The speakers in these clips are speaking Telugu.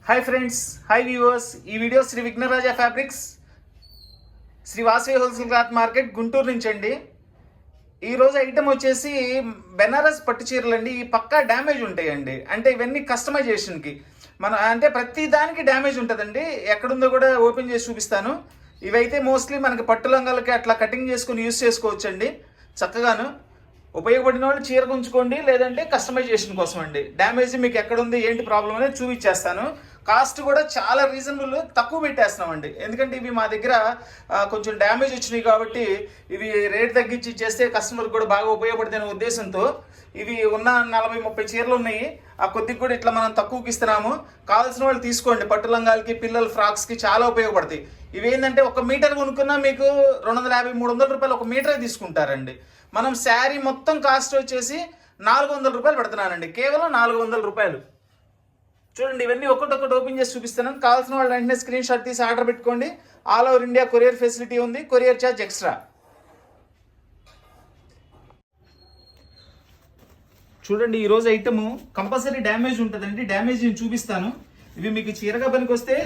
Hi friends, hi viewers. ఈ video Shri Vighnaraja fabrics, Shri Vasavi wholesale cloth market, Guntur నుంచి అండి. ఈరోజు ఐటమ్ వచ్చేసి బెనారస్ పట్టు చీరలు అండి. ఈ పక్కా డ్యామేజ్ ఉంటాయండి. అంటే ఇవన్నీ కస్టమైజేషన్కి అంటే ప్రతి దానికి డ్యామేజ్ ఉంటుందండి. ఎక్కడుందో కూడా ఓపెన్ చేసి చూపిస్తాను. ఇవైతే మోస్ట్లీ మనకి పట్టు లంగాలకి అట్లా కటింగ్ చేసుకుని యూస్ చేసుకోవచ్చండి. చక్కగాను ఉపయోగపడిన వాళ్ళు చీర ఉంచుకోండి, లేదంటే కస్టమైజేషన్ కోసం అండి. డ్యామేజ్ మీకు ఎక్కడుంది, ఏంటి ప్రాబ్లం అనేది చూపించేస్తాను. కాస్ట్ కూడా చాలా రీజనబుల్, తక్కువ పెట్టేస్తున్నామండి. ఎందుకంటే ఇవి మా దగ్గర కొంచెం డ్యామేజ్ వచ్చినాయి కాబట్టి ఇవి రేట్ తగ్గించి ఇచ్చేస్తే కస్టమర్కి కూడా బాగా ఉపయోగపడుతున్న ఉద్దేశంతో ఇవి ఉన్న 40-30 చీరలు ఉన్నాయి. ఆ కొద్దిగా కూడా ఇట్లా మనం తక్కువకి ఇస్తున్నాము. కావాల్సిన వాళ్ళు తీసుకోండి. పట్టు లంగాలకి, పిల్లల ఫ్రాక్స్కి చాలా ఉపయోగపడతాయి. ఇవి ఏంటంటే 1 మీటర్ కొనుక్కున్నా మీకు 250-300 రూపాయలు 1 మీటరే తీసుకుంటారండి. మనం శారీ మొత్తం కాస్ట్ వచ్చేసి 400 రూపాయలు పెడుతున్నానండి. కేవలం 400 రూపాయలు. చూడండి, ఇవన్నీ ఒక్కొక్కటి ఓపెన్ చేసి చూపిస్తాను. కావాల్సిన వాళ్ళు వెంటనే స్క్రీన్ షాట్ తీసి ఆర్డర్ పెట్టుకోండి. All over India courier facility ఉంది. Courier charge extra. చూడండి, ఈరోజు ఐటమ్ కంపల్సరీ డ్యామేజ్ ఉంటుందండి. డ్యామేజ్ నేను చూపిస్తాను. ఇవి మీకు చీరగా పనికి వస్తే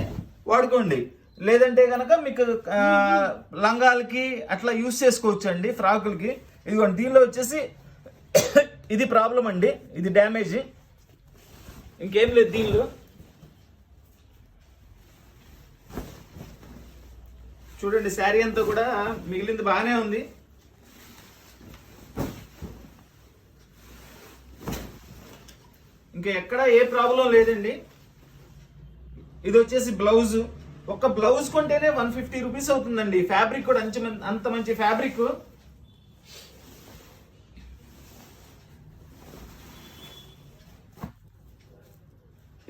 వాడుకోండి, లేదంటే కనుక మీకు లంగాలకి అట్లా యూస్ చేసుకోవచ్చు అండి, ఫ్రాకులకి. ఇదిగోండి, దీనిలో వచ్చేసి ఇది ప్రాబ్లం అండి, ఇది డ్యామేజ్, ఇంకేం లేదు దీనిలో. చూడండి, శారీ అంతా కూడా మిగిలింది బాగానే ఉంది. ఇంకా ఎక్కడ ఏ ప్రాబ్లం లేదండి. ఇది వచ్చేసి బ్లౌజ్. ఒక బ్లౌజ్ కొంటేనే 150 రూపీస్ అవుతుందండి. ఫ్యాబ్రిక్ కూడా అంత మంచి ఫ్యాబ్రిక్.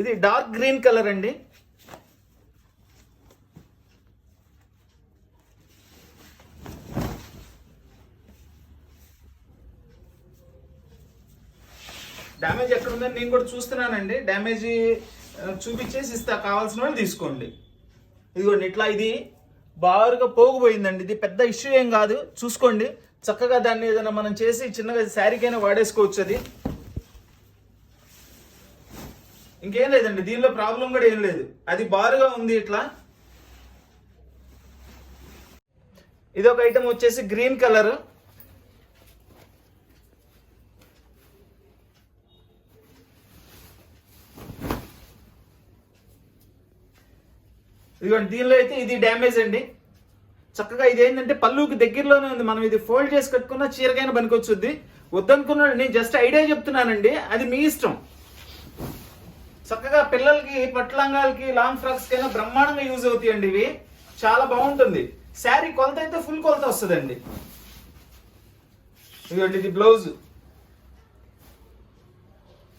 ఇది డార్క్ గ్రీన్ కలర్ అండి. డ్యామేజ్ ఎక్కడ ఉందని నేను కూడా చూస్తున్నానండి. డ్యామేజ్ చూపించేసి ఇస్తా, కావాల్సిన వాళ్ళు తీసుకోండి. ఇదిగోండి, ఇట్లా ఇది బారుగా పోగిపోయిందండి. ఇది పెద్ద ఇష్యూ ఏం కాదు, చూసుకోండి. చక్కగా దాన్ని ఏదైనా మనం చేసి చిన్నగా శారీకైనా వాడేసుకోవచ్చు. అది ఇంకేం లేదండి, దీనిలో ప్రాబ్లం కూడా ఏం లేదు. అది బారుగా ఉంది ఇట్లా. ఇది ఒక ఐటమ్ వచ్చేసి గ్రీన్ కలర్. ఇదిగోండి, దీనిలో అయితే ఇది డ్యామేజ్ అండి. చక్కగా ఇది ఏంటంటే పళ్ళుకి దగ్గరలోనే ఉంది. మనం ఇది ఫోల్డ్ చేసి కట్టుకున్న చీరకైనా పనికొచ్చుద్ది. వద్దనుకున్నాడు, నేను జస్ట్ ఐడియా చెప్తున్నానండి, అది మీ ఇష్టం. చక్కగా పిల్లలకి, పట్టు లంగాలకి, లాంగ్ ఫ్రాక్స్ కైనా బ్రహ్మాండంగా యూజ్ అవుతాయండి. ఇవి చాలా బాగుంటుంది. శారీ కొలత అయితే ఫుల్ కొలత వస్తుందండి. ఇదిగోండి, ఇది బ్లౌజ్.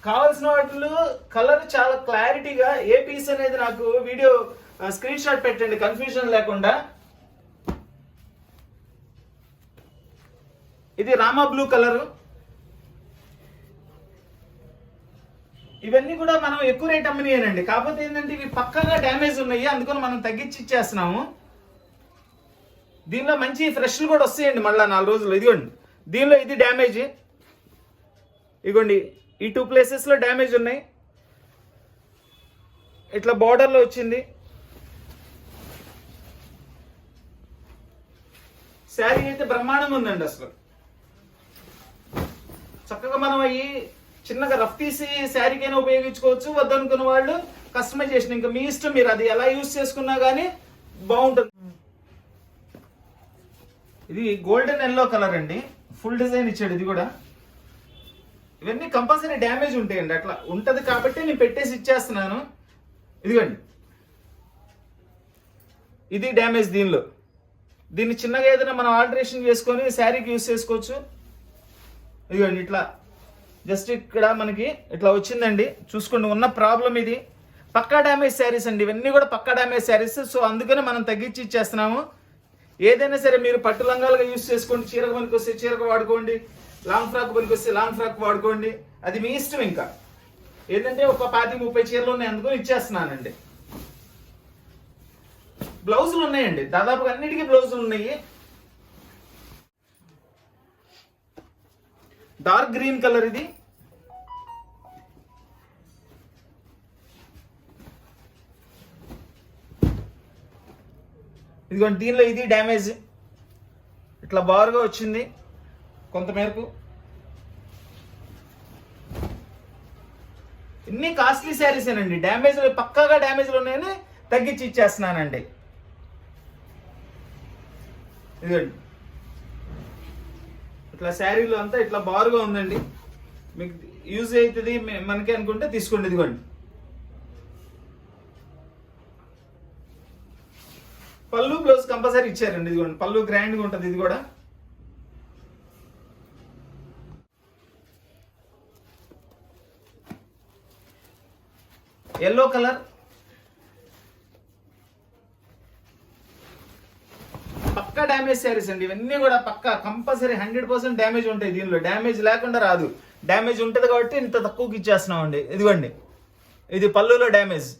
కావాల్సిన వాటిలో కలర్ చాలా క్లారిటీగా, ఏ పీస్ అనేది నాకు వీడియో స్క్రీన్ షాట్ పెట్టండి, కన్ఫ్యూజన్ లేకుండా. ఇది రామా బ్లూ కలర్. ఇవన్నీ కూడా మనం ఎక్కువ రేట్ అమ్మనియేనండి. కాకపోతే ఏంటంటే ఇవి పక్కగా డ్యామేజ్ ఉన్నాయి, అందుకని మనం తగ్గించి ఇచ్చేస్తున్నాము. దీనిలో మంచి ఫ్రెష్లు కూడా వస్తాయండి మళ్ళీ 4 రోజులు. ఇదిగోండి, దీనిలో ఇది డ్యామేజ్. ఇదిగోండి, ఈ 2 ప్లేసెస్లో డ్యామేజ్ ఉన్నాయి. ఇట్లా బార్డర్లో వచ్చింది. శారీ అయితే బ్రహ్మాండంగా ఉందండి. అసలు చక్కగా మనం అవి చిన్నగా రఫ్ తీసి శారీకైనా ఉపయోగించుకోవచ్చు. వద్దనుకున్న వాళ్ళు కస్టమైజేషన్ ఇంకా మీ ఇష్టం, మీరు అది ఎలా యూజ్ చేసుకున్నా కానీ బాగుంటుంది. ఇది గోల్డెన్ ఎల్లో కలర్ అండి. ఫుల్ డిజైన్ ఇచ్చాడు. ఇది కూడా ఇవన్నీ కంపల్సరీ డ్యామేజ్ ఉంటాయండి. అట్లా ఉంటది కాబట్టి నేను పెట్టేసి ఇచ్చేస్తున్నాను. ఇదిగోండి, ఇది డ్యామేజ్. దీన్ని చిన్నగా ఏదైనా మనం ఆల్టరేషన్ చేసుకొని శారీకి యూజ్ చేసుకోవచ్చు. ఇదిగోండి, ఇట్లా జస్ట్ ఇక్కడ మనకి ఇట్లా వచ్చిందండి. చూసుకోండి, ఉన్న ప్రాబ్లం ఇది. పక్కా డ్యామేజ్ శారీస్ అండి. ఇవన్నీ కూడా పక్కా డ్యామేజ్ శారీస్. సో అందుకని మనం తగ్గించి ఇచ్చేస్తున్నాము. ఏదైనా సరే మీరు పట్టు లంగాలుగా యూజ్ చేసుకోండి. చీరకు పనికి వస్తే చీరకు వాడుకోండి, లాంగ్ ఫ్రాక్ పనికి వస్తే లాంగ్ ఫ్రాక్ వాడుకోండి. అది మీ ఇష్టం. ఇంకా ఏంటంటే ఒక 20-30 చీరలు ఉన్నాయి, అందుకని ఇచ్చేస్తున్నానండి. బ్లౌజులు ఉన్నాయండి, దాదాపుగా అన్నిటికీ బ్లౌజులు ఉన్నాయి. డార్క్ గ్రీన్ కలర్ ఇది. ఇదిగోండి దీనిలో ఇది డ్యామేజ్, ఇట్లా బారుగా వచ్చింది కొంతమేరకు. ఇన్ని కాస్ట్లీ శారీసేనండి, డ్యామేజ్ పక్కాగా డ్యామేజ్లు ఉన్నాయని తగ్గించి ఇచ్చేస్తున్నానండి. ఇదిగోండి ఇట్లా శారీలో అంతా ఇట్లా బారుగా ఉందండి, మీకు యూజ్ అవుతుంది మనకి అనుకుంటే తీసుకోండి. ఇదిగోండి పళ్ళు బ్లౌజ్ కంపల్సరీ ఇచ్చారండి. ఇదిగోండి పళ్ళు గ్రాండ్గా ఉంటుంది. ఇది కూడా ఎల్లో కలర్, పక్కా డ్యామేజ్ శారీస్ అండి ఇవన్నీ కూడా. పక్కా కంపల్సరీ 100% డ్యామేజ్ ఉంటాయి దీనిలో, డ్యామేజ్ లేకుండా రాదు. డ్యామేజ్ ఉంటుంది కాబట్టి ఇంత తక్కువకి ఇచ్చేస్తున్నాం అండి. ఇదిగోండి ఇది పళ్ళులో డ్యామేజ్,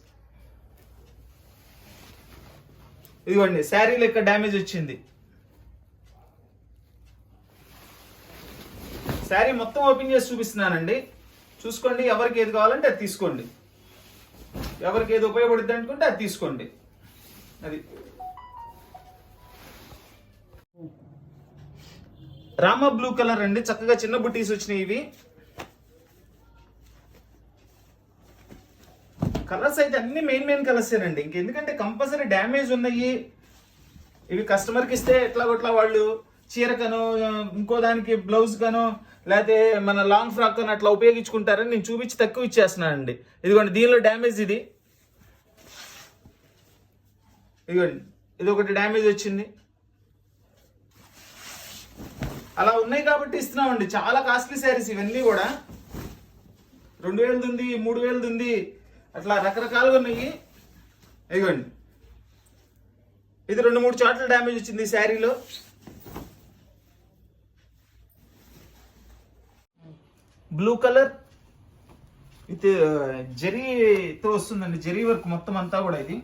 ఇదిగోండి శారీలో ఇక్కడ డ్యామేజ్ వచ్చింది. శారీ మొత్తం ఓపెన్ చేసి చూపిస్తున్నానండి, చూసుకోండి. ఎవరికి ఏది కావాలంటే అది తీసుకోండి, ఎవరికి ఏది ఉపయోగపడుద్ది అనుకుంటే అది తీసుకోండి. అది రామా బ్లూ కలర్ అండి, చక్కగా చిన్న బుట్టీస్ వచ్చినాయి. ఇవి కలర్స్ అయితే అన్ని మెయిన్ కలర్స్ అండి. ఇంకెందుకంటే కంపల్సరీ డ్యామేజ్ ఉన్నాయి. ఇవి కస్టమర్కి ఇస్తే ఎట్లా వాళ్ళు చీరకనో ఇంకో దానికి బ్లౌజ్ కనో లేకపోతే మన లాంగ్ ఫ్రాక్ కనో అట్లా ఉపయోగించుకుంటారని నేను చూపించి తక్కువ ఇచ్చేస్తున్నానండి. ఇదిగోండి దీనిలో డ్యామేజ్ ఇది, ఇదిగోండి ఇది ఒకటి డ్యామేజ్ వచ్చింది. అలా ఉన్నాయి కాబట్టి ఇస్తున్నామండి. చాలా కాస్ట్లీ శారీస్ ఇవన్నీ కూడా. 2000 ఉంది, 3000 ఉంది, అట్లా రకరకాలుగా ఉన్నాయి. ఇదిగోండి ఇది 2-3 చోట్ల డ్యామేజ్ వచ్చింది ఈ శారీలో. బ్లూ కలర్ విత్ జరీతో వస్తుందండి, జరీ వర్క్ మొత్తం అంతా కూడా. ఇది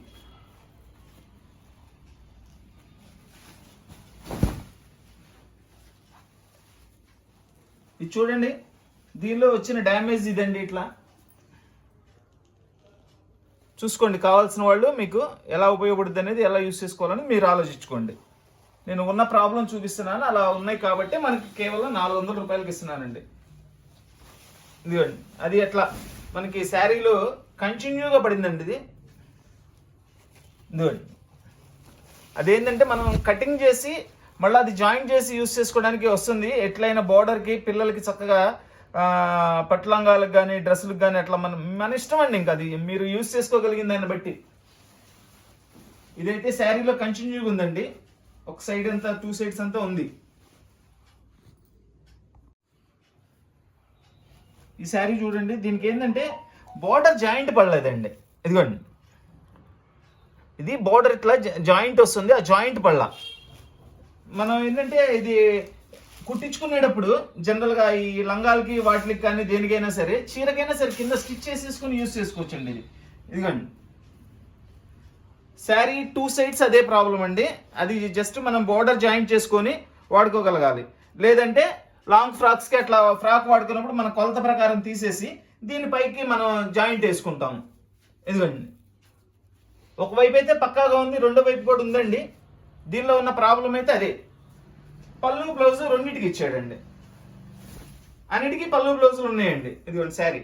చూడండి దీనిలో వచ్చిన డ్యామేజ్ ఇదండి. ఇట్లా చూసుకోండి, కావాల్సిన వాళ్ళు మీకు ఎలా ఉపయోగపడుతుంది అనేది, ఎలా యూస్ చేసుకోవాలని మీరు ఆలోచించుకోండి. నేను ఉన్న ప్రాబ్లం చూపిస్తున్నాను, అలా ఉన్నాయి కాబట్టి మనకి కేవలం 400 రూపాయలకి ఇస్తున్నానండి. ఇదిగోండి అది ఎట్లా మనకి శారీలో కంటిన్యూగా పడిందండి ఇది. ఇదిగోండి అదేంటంటే మనం కటింగ్ చేసి మళ్ళీ అది జాయింట్ చేసి యూస్ చేసుకోవడానికి వస్తుంది. ఎట్లయినా బార్డర్కి పిల్లలకి చక్కగా పట్లంగాలకు కానీ డ్రెస్సులకు కానీ అట్లా మన ఇష్టం అండి. ఇంకా అది మీరు యూస్ చేసుకోగలిగిన దాన్ని బట్టి. ఇదైతే శారీలో కంటిన్యూగా ఉందండి, ఒక సైడ్ అంతా 2 సైడ్స్ అంతా ఉంది. ఈ శారీ చూడండి, దీనికి ఏంటంటే బార్డర్ జాయింట్ పడలేదండి. ఇదిగోండి ఇది బార్డర్ ఇట్లా జాయింట్ వస్తుంది, ఆ జాయింట్ పడలా. మనం ఏంటంటే ఇది కుట్టించుకునేటప్పుడు జనరల్గా ఈ లంగాలకి వాటికి కానీ దేనికైనా సరే, చీరకైనా సరే కింద స్టిచ్ చేసేసుకుని యూస్ చేసుకోవచ్చండి. ఇదిగోండి శారీ 2 సైడ్స్ అదే ప్రాబ్లం అండి. అది జస్ట్ మనం బార్డర్ జాయింట్ చేసుకొని వాడుకోగలగాలి. లేదంటే లాంగ్ ఫ్రాక్స్కి అట్లా ఫ్రాక్ వాడుకున్నప్పుడు మన కొలత ప్రకారం తీసేసి దీనిపైకి మనం జాయింట్ వేసుకుంటాం. ఇదిగోండి ఒకవైపు అయితే పక్కాగా ఉంది, రెండో వైపు కూడా ఉందండి. దీనిలో ఉన్న ప్రాబ్లం అయితే అదే. పళ్ళు బ్లౌజ్ రెండింటికి ఇచ్చాడండి, అన్నిటికీ పళ్ళు బ్లౌజులు ఉన్నాయండి. ఇదిగోండి శారీ,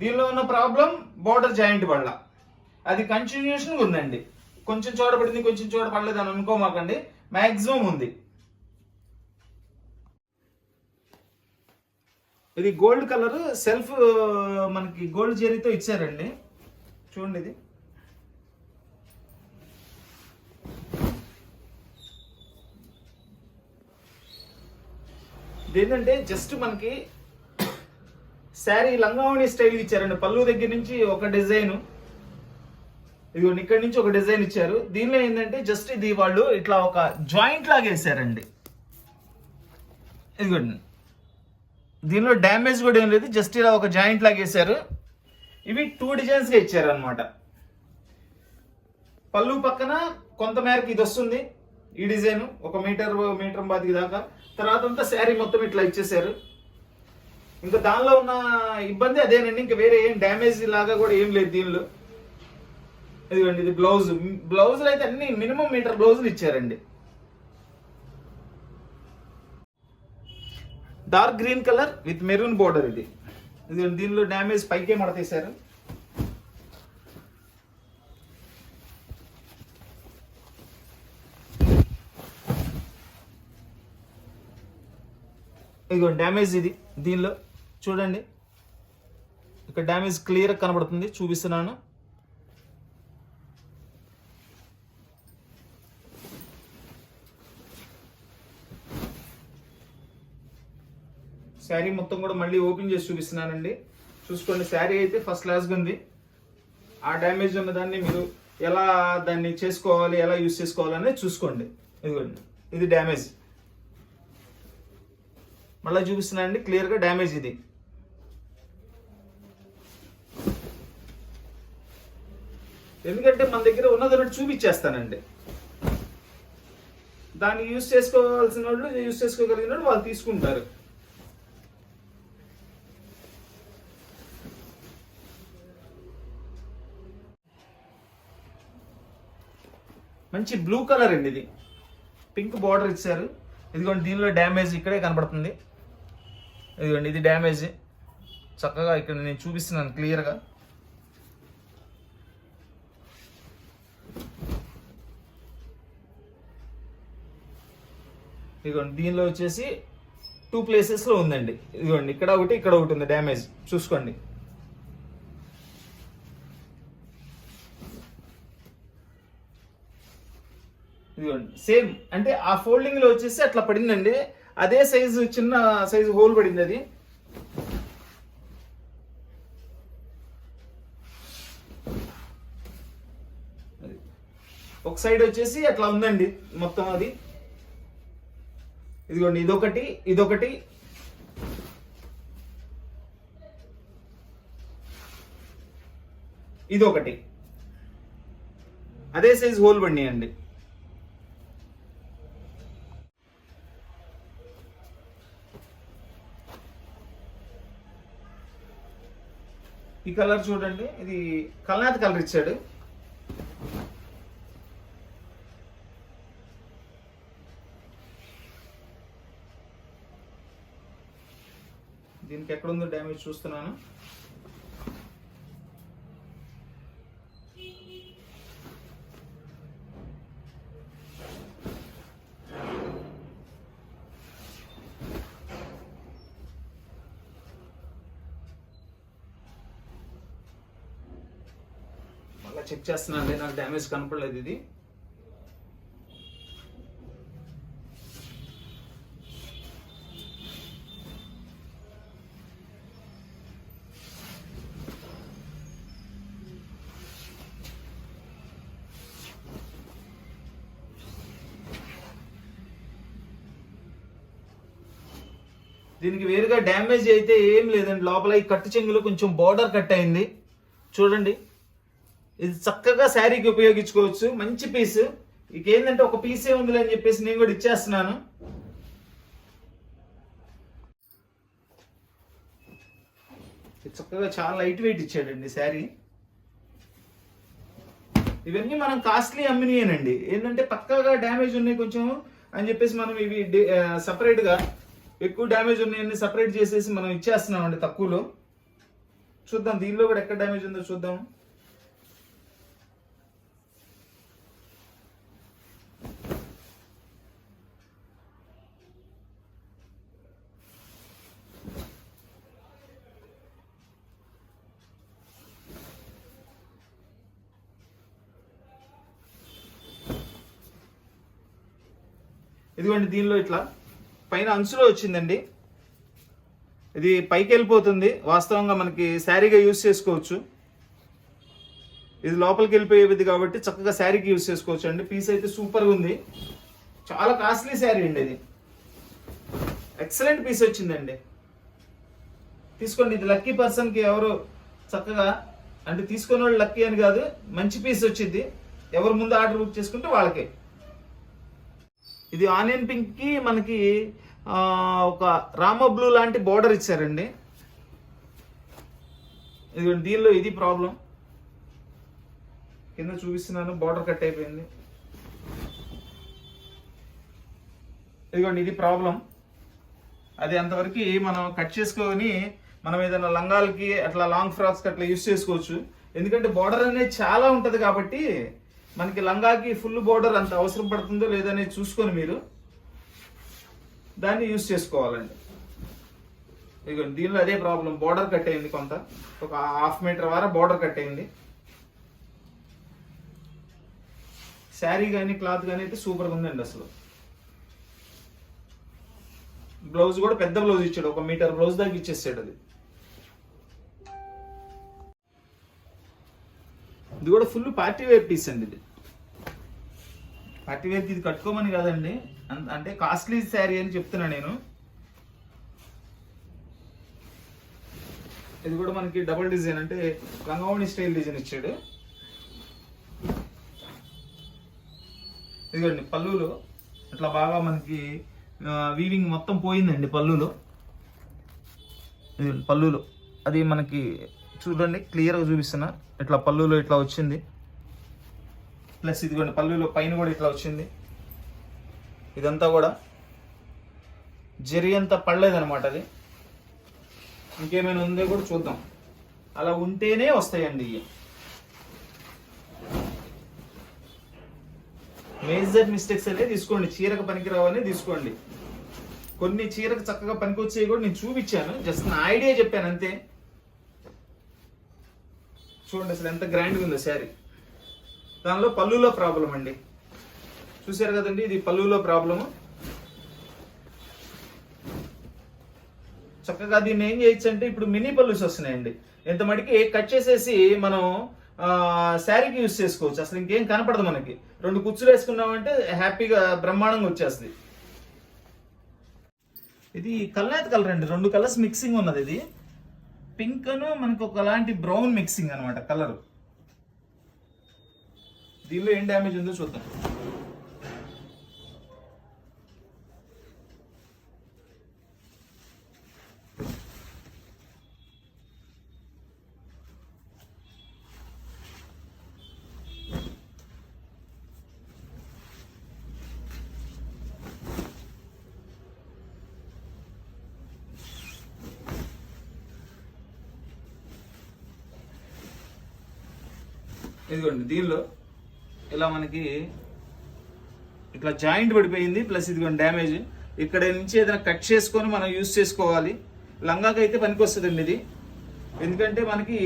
దీనిలో ఉన్న ప్రాబ్లం బోర్డర్ జాయింట్ వల్ల. అది కంటిన్యూషన్ ఉందండి. కొంచెం చూడబడింది, కొంచెం చూడపడలేదు అని అనుకోమాకండి, మ్యాక్సిమం ఉంది. ఇది గోల్డ్ కలర్ సెల్ఫ్ మనకి గోల్డ్ జరీతో ఇచ్చారండి. చూడండి ఇది ఏంటంటే జస్ట్ మనకి శారీ లంగావణి స్టైల్ ఇచ్చారండి. పళ్ళు దగ్గర నుంచి ఒక డిజైన్, ఇదిగోండి ఇక్కడ నుంచి ఒక డిజైన్ ఇచ్చారు. దీనిలో ఏంటంటే జస్ట్ ఇది వాళ్ళు ఇట్లా ఒక జాయింట్ లాగా వేసారండి. ఇదిగోండి దీనిలో డ్యామేజ్ కూడా ఏం లేదు, జస్ట్ ఇలా ఒక జాయింట్ లాగా వేసారు. ఇవి 2 డిజైన్స్గా ఇచ్చారు అనమాట. పళ్ళు పక్కన కొంత మేరకు ఇది వస్తుంది, ఈ డిజైన్ 1 మీటర్ 1.5 మీటర్ దాకా. తర్వాత అంతా శారీ మొత్తం ఇట్లా ఇచ్చేసారు. ఇంకా దానిలో ఉన్న ఇబ్బంది అదేనండి, ఇంకా వేరే ఏం డ్యామేజ్ లాగా కూడా ఏం లేదు దీనిలో. ఇదిగోండి ఇది బ్లౌజులు అయితే అన్ని మినిమం మీటర్ బ్లౌజులు ఇచ్చారండి. Dark green colour with maroon border ఇది దీనిలో డ్యామేజ్ పైకే మడతీశారు. ఇదిగో డ్యామేజ్ ఇది దీనిలో చూడండి, ఇక్కడ డ్యామేజ్ క్లియర్గా కనబడుతుంది, చూపిస్తున్నాను. శారీ మొత్తం కూడా మళ్ళీ ఓపెన్ చేసి చూపిస్తున్నానండి, చూసుకోండి. శారీ అయితే ఫస్ట్ క్లాస్గా ఉంది. ఆ డ్యామేజ్ ఉన్న దాన్ని మీరు ఎలా దాన్ని చేసుకోవాలి, ఎలా యూజ్ చేసుకోవాలనేది చూసుకోండి. ఇదిగోండి ఇది డ్యామేజ్, మళ్ళీ చూపిస్తున్నానండి క్లియర్గా డ్యామేజ్ ఇది. ఎందుకంటే మన దగ్గర ఉన్నది చూపించేస్తానండి, దాన్ని యూజ్ చేసుకోవాల్సిన వాళ్ళు, యూజ్ చేసుకోగలిగిన వాళ్ళు వాళ్ళు తీసుకుంటారు. మంచి బ్లూ కలర్ అండి, ఇది పింక్ బార్డర్ ఇచ్చారు. ఇదిగోండి దీనిలో డ్యామేజ్ ఇక్కడే కనబడుతుంది. ఇదిగోండి ఇది డ్యామేజ్, చక్కగా ఇక్కడ నేను చూపిస్తున్నాను క్లియర్గా. ఇదిగోండి దీనిలో వచ్చేసి 2 ప్లేసెస్లో ఉందండి. ఇదిగోండి ఇక్కడ ఒకటి ఉంది డ్యామేజ్, చూసుకోండి. ఇదిగోండి సేమ్, అంటే ఆ ఫోల్డింగ్ లో వచ్చేసి అట్లా పడిందండి, అదే సైజు చిన్న సైజు హోల్ పడింది అది. ఒక సైడ్ వచ్చేసి అట్లా ఉందండి మొత్తం అది. ఇదిగోండి ఇదొకటి ఇదొకటి అదే సైజు హోల్ పడినాయండి. ఈ కలర్ చూడండి, ఇది కల్నాథ్ కలర్ ఇచ్చాడు. దీనికి ఎక్కడుందో డ్యామేజ్ చూస్తున్నాను. చెక్ చేస్తున్నాను, నాకు డ్యామేజ్ కనపడలేదు. ఇది దీనికి వేరుగా డ్యామేజ్ అయితే ఏం లేదండి. లోపల ఈ కట్టు చెంగులో కొంచెం బార్డర్ కట్ అయింది చూడండి. ఇది చక్కగా శారీకి ఉపయోగించుకోవచ్చు, మంచి పీస్. ఇక ఏంటంటే ఒక పీసే ఉందిలే అని చెప్పేసి నేను కూడా ఇచ్చేస్తున్నాను. చక్కగా చాలా లైట్ వెయిట్ ఇచ్చాడండి శారీ. ఇవన్నీ మనం కాస్ట్లీ అమ్మినాయేనండి, ఏంటంటే పక్కగా డ్యామేజ్ ఉన్నాయి కొంచెం అని చెప్పేసి మనం ఇవి సపరేట్గా ఎక్కువ డ్యామేజ్ ఉన్నాయన్ని సపరేట్ చేసేసి మనం ఇచ్చేస్తున్నామండి తక్కువలో. చూద్దాం దీనిలో కూడా ఎక్కడ డ్యామేజ్ ఉందో చూద్దాం. ఇదిగోండి దీనిలో ఇట్లా పైన అంచులో వచ్చిందండి, ఇది పైకి వెళ్ళిపోతుంది. వాస్తవంగా మనకి శారీగా యూజ్ చేసుకోవచ్చు. ఇది లోపలికి వెళ్ళిపోయేది కాబట్టి చక్కగా శారీకి యూజ్ చేసుకోవచ్చు అండి. పీస్ అయితే సూపర్గా ఉంది, చాలా కాస్ట్లీ శారీ అండి. ఇది ఎక్సలెంట్ పీస్ వచ్చిందండి, తీసుకోండి. ఇది లక్కీ పర్సన్కి ఎవరు చక్కగా, అంటే తీసుకునే వాళ్ళు లక్కీ అని కాదు, మంచి పీస్ వచ్చింది. ఎవరు ముందు ఆర్డర్ బుక్ చేసుకుంటే వాళ్ళకే. ఇది ఆనియన్ పింక్ కి మనకి ఒక రామ బ్లూ లాంటి బోర్డర్ ఇచ్చారండి. ఇది దీనిలో ఇది ప్రాబ్లం. కింద చూపిస్తున్నాను, బార్డర్ కట్ అయిపోయింది. ఇదిగోండి, ఇది ప్రాబ్లం. అది అంతవరకు మనం కట్ చేసుకొని మనం ఏదైనా లంగాలకి అట్లా లాంగ్ ఫ్రాక్స్కి అట్లా యూస్ చేసుకోవచ్చు. ఎందుకంటే బార్డర్ అనేది చాలా ఉంటుంది కాబట్టి మనకి లంగాకి ఫుల్ బార్డర్ అంత అవసరం పడుతుందో లేదనేది చూసుకొని మీరు దాన్ని యూస్ చేసుకోవాలండి. ఇదిగోండి, దీనిలో అదే ప్రాబ్లం, బార్డర్ కట్ అయింది, కొంత ఒక 1/2 మీటర్ వరకు బార్డర్ కట్ అయింది. శారీ కానీ క్లాత్ కానీ అయితే సూపర్గా ఉందండి. అసలు బ్లౌజ్ కూడా పెద్ద బ్లౌజ్ ఇచ్చాడు, 1 మీటర్ బ్లౌజ్ దాకా ఇచ్చేసాడు. అది ఇది కూడా ఫుల్ పార్టీ వేర్ పీస్ అండి. ఇది పార్టీ వేర్కి ఇది కట్టుకోమని కాదండి, అంటే కాస్ట్లీ శారీ అని చెప్తున్నా నేను. ఇది కూడా మనకి డబుల్ డిజైన్, అంటే లంగావణి స్టైల్ డిజైన్ ఇచ్చాడు. ఇదిగోండి, పళ్ళులో అట్లా బాగా మనకి వీవింగ్ మొత్తం పోయిందండి పళ్ళులో. పళ్ళులో అది మనకి చూడండి, క్లియర్గా చూపిస్తున్నా. ఇట్లా పళ్ళులో ఇట్లా వచ్చింది. ప్లస్ ఇదిగోండి, పళ్ళులో పైన కూడా ఇట్లా వచ్చింది. ఇదంతా కూడా జరి అంతా పడలేదనమాట. అది ఇంకేమైనా ఉందో కూడా చూద్దాం. అలా ఉంటేనే వస్తాయండి ఇవి. మేజర్ మిస్టేక్స్ అనేది తీసుకోండి, చీరకు పనికిరావని తీసుకోండి. కొన్ని చీరకు చక్కగా పనికొచ్చేవి కూడా నేను చూపించాను, జస్ట్ నా ఐడియా చెప్పాను అంతే. చూడండి అసలు ఎంత గ్రాండ్గా ఉందో శారీ. దానిలో పళ్ళులో ప్రాబ్లం అండి, చూసారు కదండి, ఇది పళ్ళులో ప్రాబ్లము. చక్కగా దీన్ని ఏం చేయొచ్చు అంటే, ఇప్పుడు మినీ పళ్ళుస్ వస్తున్నాయండి, ఎంత మటుకి కట్ చేసేసి మనం శారీకి యూస్ చేసుకోవచ్చు. అసలు ఇంకేం కనపడదు మనకి. 2 కుచ్చులు వేసుకున్నామంటే హ్యాపీగా బ్రహ్మాండంగా వచ్చేస్తుంది. ఇది కల్నేత కలర్ అండి, 2 కలర్స్ మిక్సింగ్ ఉన్నది. ఇది పింక్ అను మనకు ఒకలాంటి బ్రౌన్ మిక్సింగ్ అనమాట కలర్. దీనిలో ఏం డ్యామేజ్ ఉందో చూద్దాం. ఇదిగోండి, దీనిలో ఇలా మనకి ఇట్లా జాయింట్ పడిపోయింది. ప్లస్ ఇదిగోండి డ్యామేజ్. ఇక్కడ నుంచి ఏదైనా కట్ చేసుకొని మనం యూజ్ చేసుకోవాలి. లంగాకి అయితే పనికి వస్తుందండి ఇది. ఎందుకంటే మనకి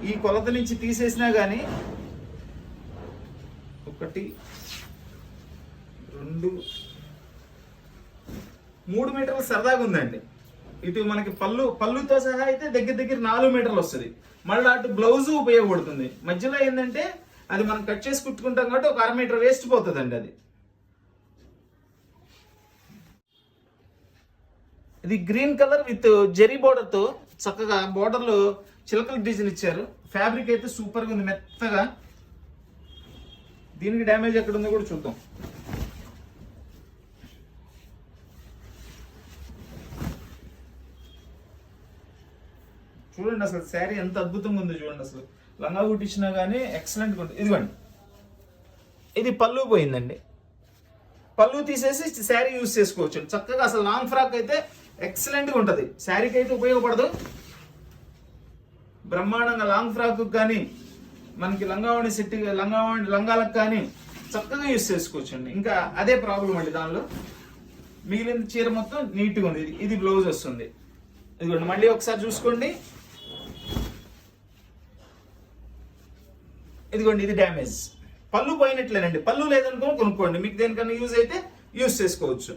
ఈ కొలత నుంచి తీసేసినా కానీ 1 2 3 మీటర్లు సరదాగా ఉందండి. ఇటు మనకి పళ్ళుతో సహా అయితే దగ్గర 4 మీటర్లు వస్తుంది. మళ్ళీ అటు బ్లౌజ్ ఉపయోగపడుతుంది. మధ్యలో ఏంటంటే అది మనం కట్ చేసి కుట్టుకుంటాం కాబట్టి ఒక 1/2 మీటర్ వేస్ట్ పోతుందండి. అది ఇది green colour with zari border తో చక్కగా బోర్డర్ లో చిలకల డిజైన్ ఇచ్చారు. ఫ్యాబ్రిక్ అయితే సూపర్ గా ఉంది, మెత్తగా. దీనికి డ్యామేజ్ ఎక్కడ ఉందో కూడా చూద్దాం. చూడండి అసలు శారీ ఎంత అద్భుతంగా ఉందో చూడండి. అసలు లంగా కుట్టించినా కానీ ఎక్సలెంట్గా ఉంటుంది. ఇదిగోండి, ఇది పళ్ళు పోయిందండి. పళ్ళు తీసేసి శారీ యూజ్ చేసుకోవచ్చు చక్కగా. అసలు లాంగ్ ఫ్రాక్ అయితే ఎక్సలెంట్గా ఉంటుంది. శారీకి అయితే ఉపయోగపడదు, బ్రహ్మాండంగా లాంగ్ ఫ్రాక్ కానీ మనకి లంగావణి సెట్ లంగాలకు కానీ చక్కగా యూజ్ చేసుకోవచ్చు అండి. ఇంకా అదే ప్రాబ్లం అండి దానిలో. మిగిలిన చీర మొత్తం నీట్గా ఉంది. ఇది బ్లౌజ్ వస్తుంది. ఇదిగోండి, మళ్ళీ ఒకసారి చూసుకోండి. ఇదిగోండి, ఇది డ్యామేజ్. పళ్ళు పోయినట్లేనండి. పళ్ళు లేదనుకో కొనుక్కోండి, మీకు దేనికన్నా యూజ్ అయితే యూజ్ చేసుకోవచ్చు.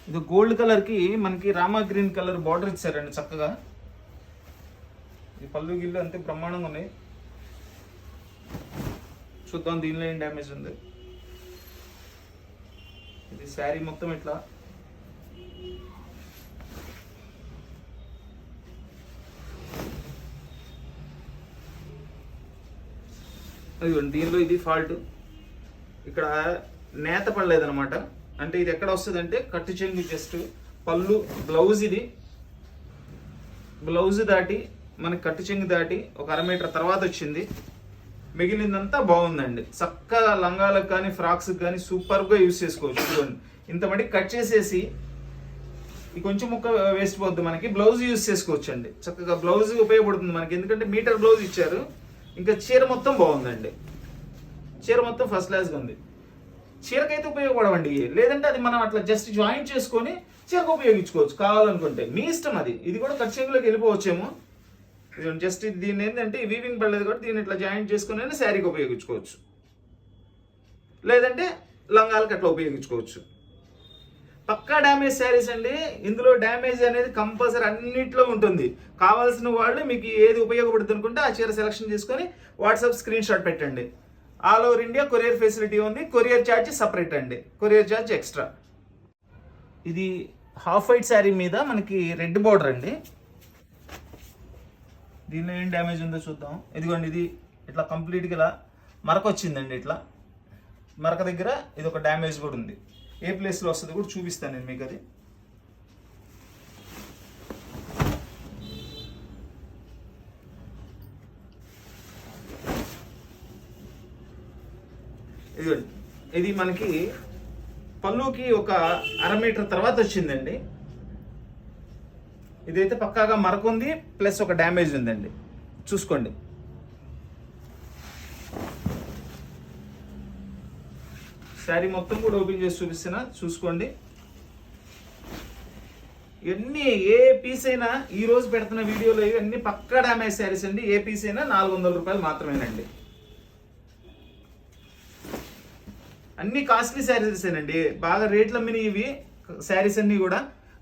ఇది గోల్డ్ కలర్ కి మనకి రామా గ్రీన్ కలర్ బార్డర్ ఇచ్చారండి చక్కగా. ఈ పళ్ళు గిల్లు అంతే బ్రహ్మాండంగా ఉన్నాయి. చూద్దాం దీనిలో ఏం డ్యామేజ్ ఉంది. ఇది శారీ మొత్తం ఇట్లా దీనిలో ఇది ఫాల్ట్. ఇక్కడ నేత పడలేదనమాట. అంటే ఇది ఎక్కడ వస్తుంది అంటే కట్టు చెంగు జస్ట్ పళ్ళు బ్లౌజ్, ఇది బ్లౌజ్ దాటి మనకి కట్టు చెంగు దాటి ఒక 1/2 మీటర్ తర్వాత వచ్చింది. మిగిలిందంతా బాగుందండి. చక్కగా లంగాలకు కానీ ఫ్రాక్స్కి కానీ సూపర్గా యూజ్ చేసుకోవచ్చు. చూడండి ఇంత మటుకు కట్ చేసేసి ఈ కొంచెం ముక్క వేస్ట్ పోద్ది, మనకి బ్లౌజ్ యూజ్ చేసుకోవచ్చు అండి. చక్కగా బ్లౌజ్ ఉపయోగపడుతుంది మనకి, ఎందుకంటే మీటర్ బ్లౌజ్ ఇచ్చారు. ఇంకా చీర మొత్తం బాగుందండి, చీర మొత్తం ఫస్ట్ క్లాస్గా ఉంది. చీరకైతే ఉపయోగపడవండి, లేదంటే అది మనం అట్లా జస్ట్ జాయింట్ చేసుకొని చీరకు ఉపయోగించుకోవచ్చు కావాలనుకుంటే, మీ ఇష్టం అది. ఇది కూడా కట్ చెంగులోకి వెళ్ళిపోవచ్చేమో. జస్ట్ దీన్ని ఏంటంటే వీవింగ్ పడలేదు కాబట్టి దీన్ని ఇట్లా జాయింట్ చేసుకుని శారీకి ఉపయోగించుకోవచ్చు, లేదంటే లంగాలకు అట్లా ఉపయోగించుకోవచ్చు. పక్కా డ్యామేజ్ శారీస్ అండి. ఇందులో డ్యామేజ్ అనేది కంపల్సరీ అన్నిట్లో ఉంటుంది. కావాల్సిన వాళ్ళు మీకు ఏది ఉపయోగపడుతుంది అనుకుంటే ఆ చీర సెలెక్షన్ చేసుకొని వాట్సాప్ స్క్రీన్ షాట్ పెట్టండి. All over India courier facility ఉంది. కొరియర్ ఛార్జ్ సపరేట్ అండి, కొరియర్ ఛార్జ్ ఎక్స్ట్రా. ఇది హాఫ్ వైట్ శారీ మీద మనకి రెడ్ బార్డర్ అండి. దీనిలో ఏం డ్యామేజ్ ఉందో చూద్దాం. ఇదిగోండి, ఇది ఇట్లా కంప్లీట్గా ఇలా మరక వచ్చిందండి. ఇట్లా మరక దగ్గర ఇది ఒక డ్యామేజ్ కూడా ఉంది. ఏ ప్లేస్లో వస్తుంది కూడా చూపిస్తాను నేను మీకు. అది ఇదిగోండి, ఇది మనకి పళ్ళుకి ఒక 1/2 మీటర్ తర్వాత వచ్చిందండి. ఇదైతే పక్కాగా మరక ఉంది, ప్లస్ ఒక డ్యామేజ్ ఉందండి. చూసుకోండి. శారీ మొత్తం కూడా ఓపెన్ చేసి చూపిస్తున్నా, చూసుకోండి. ఇవన్నీ ఏ పీస్ అయినా ఈ రోజు పెడుతున్న వీడియోలో ఇవన్నీ పక్కా డ్యామేజ్ శారీస్ అండి. ఏ పీస్ అయినా 400 రూపాయలు మాత్రమేనండి. అన్ని కాస్ట్లీ శారీస్ ఏనండి, బాగా రేట్లు అమ్మినాయి ఇవి శారీస్ అన్నీ కూడా.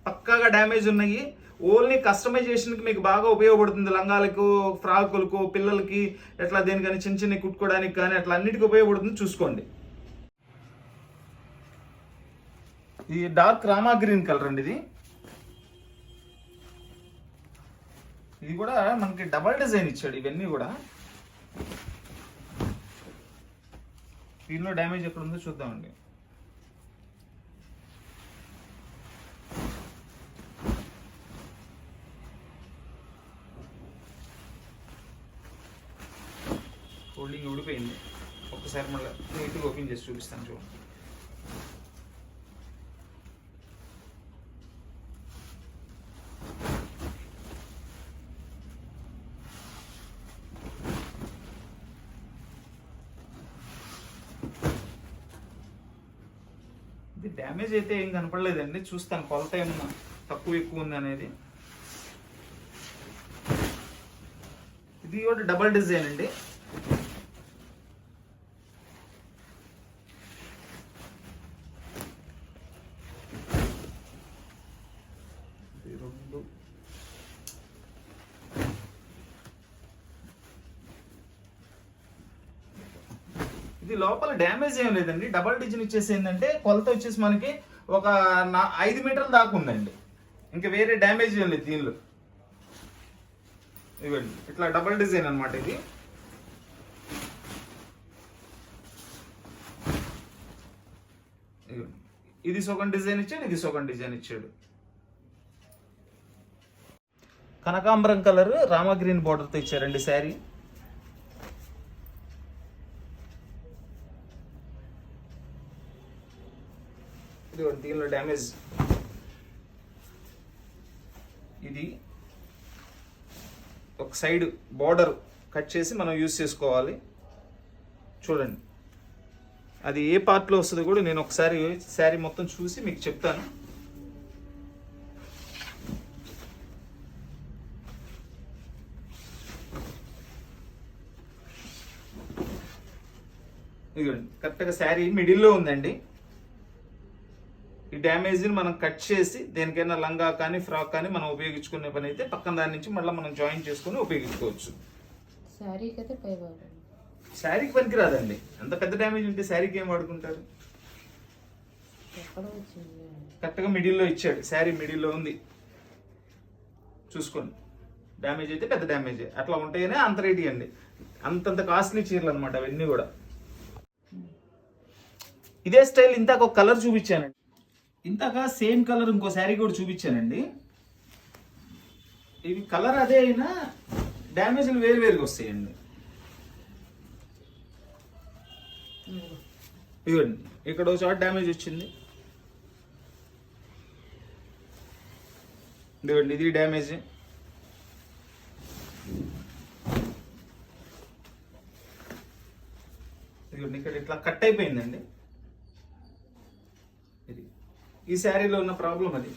పక్కాగా డ్యామేజ్ ఉన్నాయి. ఓన్లీ కస్టమైజేషన్కి మీకు బాగా ఉపయోగపడుతుంది. లంగాలకు, ఫ్రాకులకు, పిల్లలకి ఎట్లా దేనికని చిన్న చిన్న కుట్టుకోవడానికి కానీ అట్లా అన్నిటికీ ఉపయోగపడుతుంది. చూసుకోండి. ఇది డార్క్ రామా గ్రీన్ కలర్ అండి. ఇది కూడా మనకి డబల్ డిజైన్ ఇచ్చాడు. ఇవన్నీ కూడా దీనిలో డ్యామేజ్ ఎక్కడ ఉందో చూద్దామండి. ఫోల్డింగ్ ఊడిపోయింది. ఒక్కసారి మళ్ళీ నీట్గా ఓపెన్ చేసి చూపిస్తాను చూడండి. ఇది డ్యామేజ్ అయితే ఏం కనపడలేదండి. చూస్తాను కొలత ఏమన్నా తక్కువ ఎక్కువ ఉంది అనేది. ఇది కూడా డబల్ డిజైన్ అండి. ఇది లోపల డ్యామేజ్ ఏం లేదండి. డబల్ డిజైన్ ఇచ్చేసి ఏంటంటే కొలత వచ్చేసి మనకి ఒక 5 మీటర్ల దాకా ఉందండి. ఇంకా వేరే డ్యామేజ్ ఏం లేదు దీనిలో. ఇవ్వండి, ఇట్లా డబల్ డిజైన్ అనమాట ఇది. ఇది సగం డిజైన్ ఇచ్చాడు, ఇది సగం డిజైన్ ఇచ్చాడు. కనకాంబరం కలర్ రామా గ్రీన్ బార్డర్తో ఇచ్చారండి శారీ. దీనిలో డ్యామేజ్ ఇది ఒక సైడ్ బార్డర్ కట్ చేసి మనం యూజ్ చేసుకోవాలి. చూడండి, అది ఏ పార్ట్లో వస్తుందో కూడా నేను ఒకసారి శారీ మొత్తం చూసి మీకు చెప్తాను. ఇదిగోండి, కరెక్ట్గా శారీ మిడిల్లో ఉందండి. ఈ డ్యామేజ్ని మనం కట్ చేసి దేనికైనా లంగా కానీ ఫ్రాక్ కానీ మనం ఉపయోగించుకునే పని అయితే పక్కన దాని నుంచి మళ్ళీ మనం జాయిన్ చేసుకొని ఉపయోగించుకోవచ్చు. శారీకి పనికి రాదండి. అంత పెద్ద డ్యామేజ్ ఉంటే శారీకి ఏం వాడుకుంటారు? కరెక్ట్గా మిడిల్లో ఇచ్చాడు, శారీ మిడిల్లో ఉంది. చూసుకోండి, డ్యామేజ్ అయితే పెద్ద డ్యామేజ్. అట్లా ఉంటాయనే అంత రేట్ అండి. అంతంత కాస్ట్లీ చీరలు అనమాట అవన్నీ కూడా. ఇదే స్టైల్ ఇంతకు ఒక కలర్ చూపించానండి. ఇంతగా సేమ్ కలర్ ఇంకో శారీ కూడా చూపించానండి. ఇవి కలర్ అదే అయినా డ్యామేజ్లు వేరువేరుగా వస్తాయండి. ఇదిగోండి ఇక్కడ ఒక చోట డ్యామేజ్ వచ్చింది, ఇదిగోండి ఇది డ్యామేజ్. ఇదిగోండి ఇక్కడ ఇట్లా కట్ అయిపోయిందండి. ఇది ఈ శారీలో ఉన్న ప్రాబ్లం అది.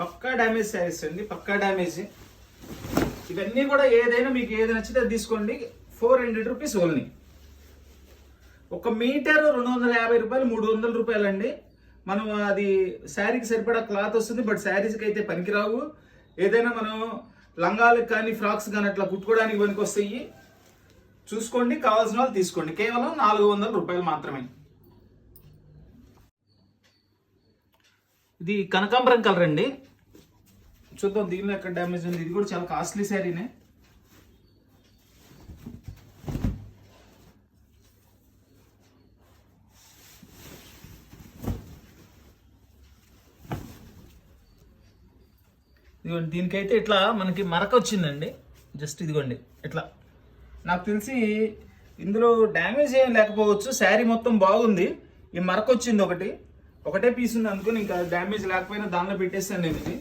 పక్కా డ్యామేజ్ శారీస్ అండి, పక్కా డ్యామేజ్. ఇవన్నీ కూడా ఏదైనా మీకు ఏది నచ్చితే అది తీసుకోండి. 400 రూపీస్ ఓన్లీ. 1 మీటర్ 250 రూపాయలు, 300 రూపాయలు అండి. మనం అది శారీకి సరిపడా క్లాత్ వస్తుంది, బట్ శారీస్కి అయితే పనికిరావు. ఏదైనా మనం లంగాలకు కానీ ఫ్రాక్స్ కానీ అట్లా కుట్టుకోవడానికి పనికి వస్తాయి. చూసుకోండి, కావాల్సిన వాళ్ళు తీసుకోండి. కేవలం 400 రూపాయలు మాత్రమే. ఇది కనకాంబరం కలర్ అండి. చూద్దాం దీనిలో ఎక్కడ డ్యామేజ్ ఉంది. ఇది కూడా చాలా కాస్ట్లీ శారీనే. ఇదిగోండి దీనికైతే ఇట్లా మనకి మరక వచ్చిందండి. జస్ట్ ఇదిగోండి ఇట్లా. నాకు తెలిసి ఇందులో డ్యామేజ్ ఏం లేకపోవచ్చు, శారీ మొత్తం బాగుంది. ఈ మరక వచ్చింది ఒకటే పీస్ ఉంది అనుకుని, ఇంకా డ్యామేజ్ లేకపోయినా దానిలో పెట్టేస్తాను నేను. ఇది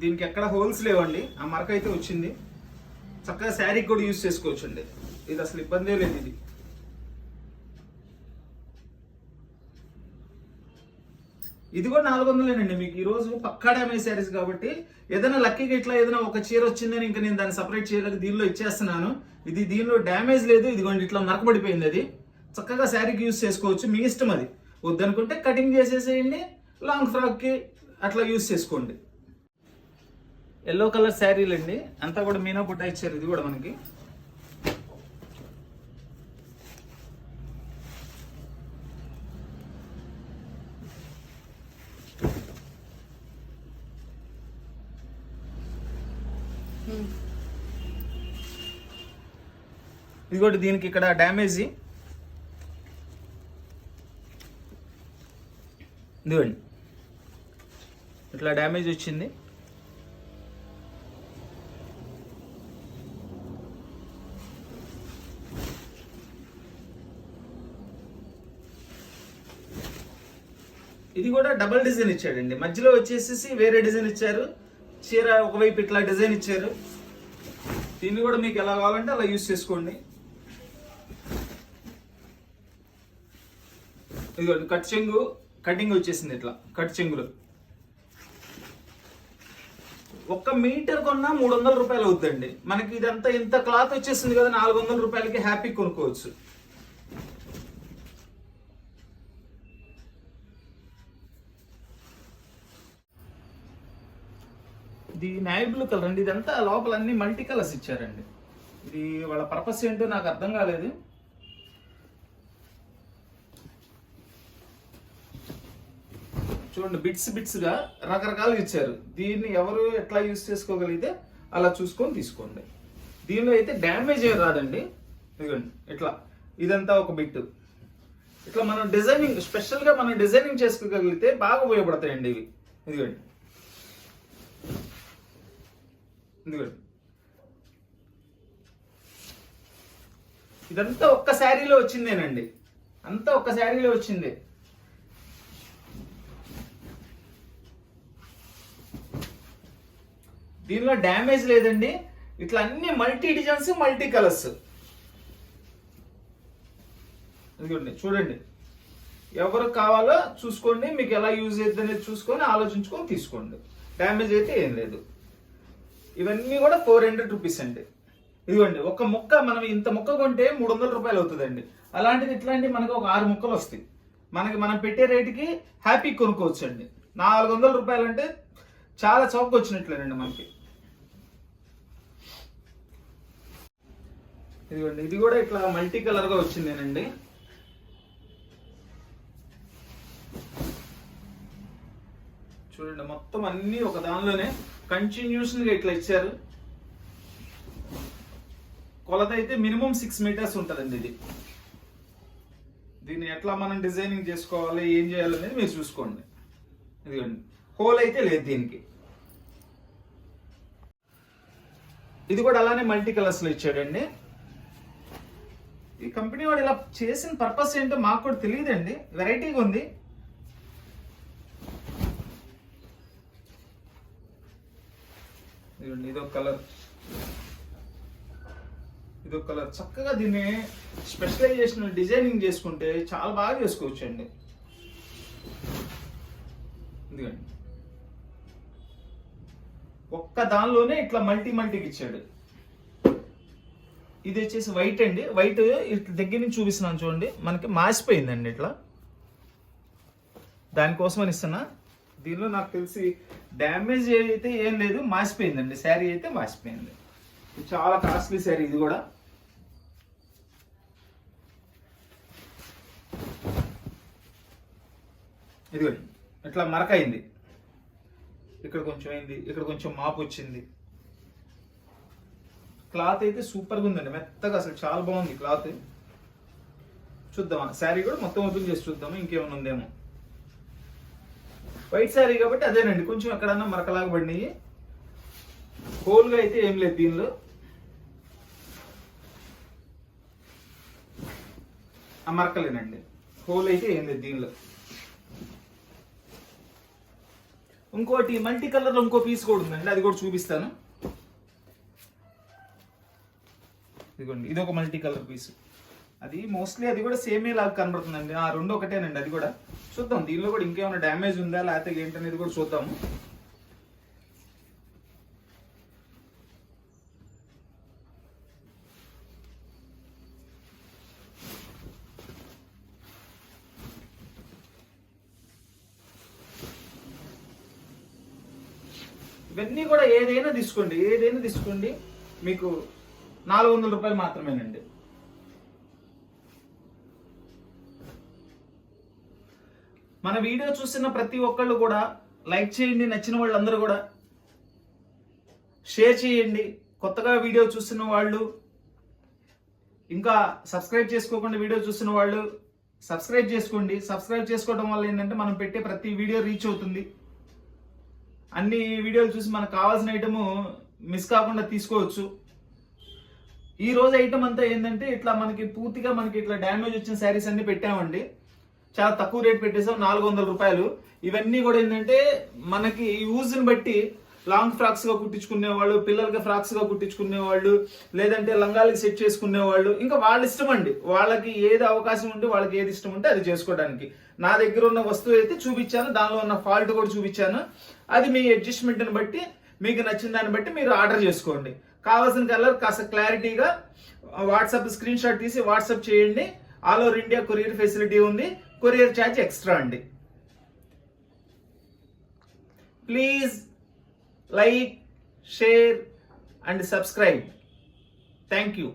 దీనికి ఎక్కడ హోల్స్ లేవండి, ఆ మరక అయితే వచ్చింది. చక్కగా శారీకి కూడా యూజ్ చేసుకోవచ్చు అండి. ఇది అసలు ఇబ్బందే లేదు. ఇది కూడా 400 మీకు ఈరోజు పక్కా డ్యామేజ్ శారీస్ కాబట్టి. ఏదైనా లక్కీగా ఇట్లా ఏదైనా ఒక చీర వచ్చిందని ఇంకా నేను దాన్ని సపరేట్ చేయలేక దీనిలో ఇచ్చేస్తున్నాను. ఇది దీనిలో డ్యామేజ్ లేదు, ఇదిగోండి ఇట్లా మరకబడిపోయింది. అది చక్కగా శారీకి యూజ్ చేసుకోవచ్చు, మీ ఇష్టం. అది వద్దనుకుంటే కటింగ్ చేసేసేయండి, లాంగ్ ఫ్రాక్కి అట్లా యూజ్ చేసుకోండి. ఎల్లో కలర్ శారీలు అండి, అంతా కూడా మీనా బుట్ట ఇచ్చారు. ఇది కూడా మనకి ఇదిగోటి దీనికి ఇక్కడ డ్యామేజ్. ఇదిగోండి ఇట్లా డ్యామేజ్ వచ్చింది. ఇది కూడా డబల్ డిజైన్ ఇచ్చాడండి, మధ్యలో వచ్చేసేసి వేరే డిజైన్ ఇచ్చారు. చీర ఒకవైపు ఇట్లా డిజైన్ ఇచ్చారు. దీన్ని కూడా మీకు ఎలా కావాలంటే అలా యూజ్ చేసుకోండి. ఇదిగోండి కట్ చెంగు కటింగ్ వచ్చేసింది. ఇట్లా కట్ చెంగులు 1 మీటర్ కొన్నా 300 రూపాయలు అవుతుందండి. మనకి ఇదంతా ఇంత క్లాత్ వచ్చేసింది కదా, 400 రూపాయలకి హ్యాపీ కొనుక్కోవచ్చు. ఇది నేవీ బ్లూ కలర్ అండి. ఇదంతా లోపల అన్ని మల్టీ కలర్స్ ఇచ్చారండి. ఇది వాళ్ళ పర్పస్ ఏంటో నాకు అర్థం కాలేదు. చూడండి బిట్స్ గా రకరకాలుగా ఇచ్చారు. దీన్ని ఎవరు ఎట్లా యూజ్ చేసుకోగలిగితే అలా చూసుకొని తీసుకోండి. దీనిలో అయితే డ్యామేజ్ ఏం రాదండి. ఇదిగోండి ఇట్లా ఇదంతా ఒక బిట్. ఇట్లా మనం డిజైనింగ్ స్పెషల్గా మనం డిజైనింగ్ చేసుకోగలిగితే బాగా ఉపయోగపడతాయండి ఇవి. ఇదిగోండి ఇదిగోండి ఇదంతా ఒక్క శారీలో వచ్చిందేనండి, అంతా ఒక్క శారీలో వచ్చింది. దీనిలో డ్యామేజ్ లేదండి. ఇట్లా అన్ని మల్టీ డిజైన్స్, మల్టీ కలర్స్. ఇదిగోండి చూడండి, ఎవరు కావాలో చూసుకోండి, మీకు ఎలా యూజ్ అవుతుంది అనేది చూసుకొని ఆలోచించుకొని తీసుకోండి. డ్యామేజ్ అయితే ఏం లేదు. ఇవన్నీ కూడా 400 రూపీస్ అండి. ఇదిగోండి ఒక ముక్క మనం ఇంత ముక్క కొంటే 300 రూపాయలు అవుతుందండి. అలాంటిది ఇట్లాంటి మనకు ఒక 6 ముక్కలు వస్తాయి. మనం పెట్టే రేటుకి హ్యాపీ కొనుక్కోవచ్చు అండి. 400 రూపాయలు అంటే చాలా చౌక వచ్చినట్లేనండి మనకి. ఇదిగోండి ఇది కూడా ఇట్లా మల్టీ కలర్ గా వచ్చిందేనండి. చూడండి మొత్తం అన్ని ఒక దానిలోనే కంటిన్యూషన్గా ఇట్లా ఇచ్చారు. కొలత అయితే మినిమం 6 మీటర్స్ ఉంటుందండి. దీన్ని ఎట్లా మనం డిజైనింగ్ చేసుకోవాలి, ఏం చేయాలనేది మీరు చూసుకోండి. ఇదిగోండి, హోల్ అయితే లేదు దీనికి. ఇది కూడా అలానే మల్టీ కలర్స్ లో ఇచ్చాడండి. ఈ కంపెనీ వాడు ఇలా చేసిన పర్పస్ ఏంటో మాకు కూడా తెలియదండి, వెరైటీగా ఉంది. ఇదొక కలర్, ఇదొక కలర్. చక్కగా దీన్ని స్పెషలైజేషన్ డిజైనింగ్ చేసుకుంటే చాలా బాగా చేసుకోవచ్చు అండి. ఇదిగోండి, ఒక్క దానిలోనే ఇట్లా మల్టీకి ఇచ్చాడు. ఇది వచ్చేసి వైట్ అండి. వైట్ ఇట్లా దగ్గర నుంచి చూపిస్తున్నాను చూడండి, మనకి మాసిపోయిందండి ఇట్లా. దానికోసం అని ఇస్తున్నా. దీనిలో నాకు తెలిసి డ్యామేజ్ అయితే ఏం లేదు, మాసిపోయిందండి. శారీ అయితే మాసిపోయింది. చాలా కాస్ట్లీ శారీ ఇది కూడా. ఇదిగోండి, ఇట్లా మరక అయింది. ఇక్కడ కొంచెం అయింది, ఇక్కడ కొంచెం మాపు వచ్చింది. క్లాత్ అయితే సూపర్గా ఉందండి, మెత్తగా, అసలు చాలా బాగుంది క్లాత్. చూద్దామా శారీ కూడా మొత్తం ఓపెన్ చేసి చూద్దాము, ఇంకేమైనా ఉందేమో. వైట్ శారీ కాబట్టి అదేనండి, కొంచెం ఎక్కడన్నా మరకలాగా పడినాయి. హోల్గా అయితే ఏం లేదు దీనిలో. ఆ మరకలేనండి, హోల్ అయితే ఏం లేదు దీనిలో. ఇంకోటి మల్టీ కలర్లో ఇంకో పీస్ కూడా ఉందండి, అది కూడా చూపిస్తాను. ఇదిగోండి, ఇది ఒక మల్టీ కలర్ పీస్. అది మోస్ట్లీ అది కూడా సేమే లాగా కనబడుతుందండి. ఆ రెండు ఒకటేనండి. అది కూడా చూద్దాం, దీనిలో కూడా ఇంకేమైనా డ్యామేజ్ ఉందా లేకపోతే ఏంటనేది కూడా చూద్దాము. ఇవన్నీ కూడా ఏదైనా తీసుకోండి, మీకు 400 రూపాయలు మాత్రమేనండి. మన వీడియో చూస్తున్న ప్రతి ఒక్కళ్ళు కూడా లైక్ చేయండి, నచ్చిన వాళ్ళందరూ కూడా షేర్ చేయండి. కొత్తగా వీడియో చూస్తున్న వాళ్ళు, ఇంకా సబ్స్క్రైబ్ చేసుకోకుండా వీడియో చూస్తున్న వాళ్ళు సబ్స్క్రైబ్ చేసుకోండి. సబ్స్క్రైబ్ చేసుకోవడం వల్ల ఏంటంటే మనం పెట్టే ప్రతి వీడియో రీచ్ అవుతుంది. అన్ని వీడియోలు చూసి మనకు కావాల్సిన ఐటమ్ మిస్ కాకుండా తీసుకోవచ్చు. ఈ రోజు ఐటమ్ అంతా ఏంటంటే ఇట్లా మనకి పూర్తిగా ఇట్లా డ్యామేజ్ వచ్చిన శారీస్ అన్ని పెట్టామండి. చాలా తక్కువ రేట్ పెట్టేసాం, 400 రూపాయలు. ఇవన్నీ కూడా ఏంటంటే మనకి యూజ్ని బట్టి లాంగ్ ఫ్రాక్స్ గా కుట్టించుకునేవాళ్ళు, పిల్లలకి ఫ్రాక్స్ గా కుట్టించుకునేవాళ్ళు, లేదంటే లంగాలకి సెట్ చేసుకునేవాళ్ళు, ఇంకా వాళ్ళ ఇష్టం అండి. వాళ్ళకి ఏది అవకాశం ఉంటే వాళ్ళకి ఏది ఇష్టం ఉంటే అది చేసుకోవడానికి. నా దగ్గర ఉన్న వస్తువు అయితే చూపించాను, దానిలో ఉన్న ఫాల్ట్ కూడా చూపించాను. అది మీ అడ్జస్ట్మెంట్ని బట్టి, మీకు నచ్చిన దాన్ని బట్టి మీరు ఆర్డర్ చేసుకోండి. కావాల్సిన కలర్ కాస్త క్లారిటీగా వాట్సాప్ స్క్రీన్ షాట్ తీసి వాట్సాప్ చేయండి. All over India courier facility ఉంది. కొరియర్ ఛార్జ్ ఎక్స్ట్రా అండి. Please like, share and subscribe. Thank you.